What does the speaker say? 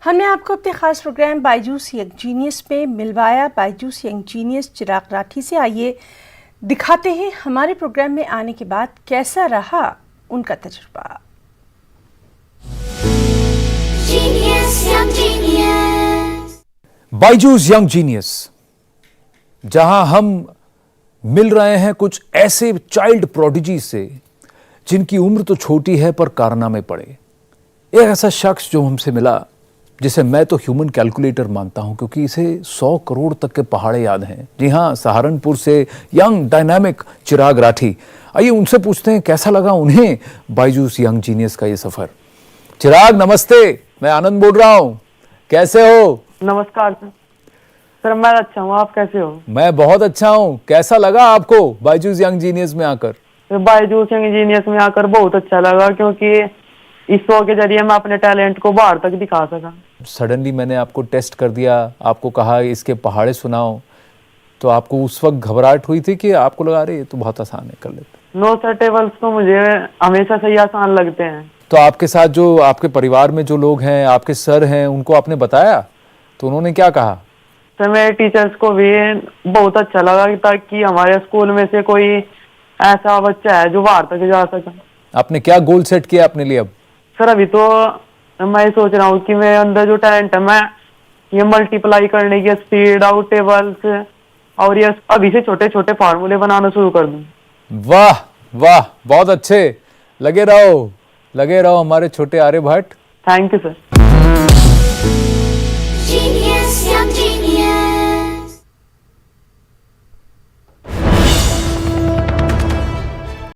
हमने आपको अपने खास प्रोग्राम बायजूस यंग जीनियस में मिलवाया बायजूस यंग जीनियस चिराग राठी से। आइए दिखाते हैं हमारे प्रोग्राम में आने के बाद कैसा रहा उनका तजुर्बा। बायजूस यंग जीनियस, जहां हम मिल रहे हैं कुछ ऐसे चाइल्ड प्रोडिजी से जिनकी उम्र तो छोटी है पर कारनामे पड़े। एक ऐसा शख्स जो हमसे मिला जिसे मैं तो ह्यूमन कैलकुलेटर मानता हूं, क्योंकि इसे 100 करोड़ तक के पहाड़े याद हैं। जी हां, सहारनपुर से यंग डायनामिक चिराग राठी। आइए उनसे पूछते हैं कैसा लगा उन्हें बायजूस यंग जीनियस का ये सफर। चिराग नमस्ते, मैं आनंद बोल रहा हूं, कैसे हो? नमस्कार सर, मैं अच्छा हूँ, आप कैसे हो? मैं बहुत अच्छा हूँ। कैसा लगा आपको बायजूस यंग जीनियस में आकर? बायजूस यंग जीनियस में आकर बहुत अच्छा लगा, क्योंकि इस शो के जरिए मैं अपने टैलेंट को बाहर तक दिखा सका। सडनली मैंने आपको टेस्ट कर दिया, आपको कहा इसके पहाड़े सुनाओ, तो आपको उस वक्त घबराहट हुई थी कि आपको लगा रहे ये तो बहुत आसान है, कर लेते? नो सर, टेबल्स तो मुझे हमेशा से ही आसान लगते हैं। तो आपके साथ जो आपके परिवार में जो लोग हैं, आपके सर हैं, उनको आपने बताया तो उन्होंने क्या कहा? सर मेरे टीचर्स को भी बहुत अच्छा लगा ताकि हमारे स्कूल में से कोई ऐसा बच्चा है जो बाहर तक जा सका। आपने क्या गोल सेट किया अपने लिए अब? सर अभी तो मैं सोच रहा हूँ कि मेरे अंदर जो टैलेंट है, मैं ये मल्टीप्लाई करने की स्पीड, आउट टेबल्स और ये अभी से छोटे छोटे फार्मूले बनाना शुरू कर दूं। वाह वाह, बहुत अच्छे। लगे रहो हमारे छोटे आर्यभट्ट। Thank you sir.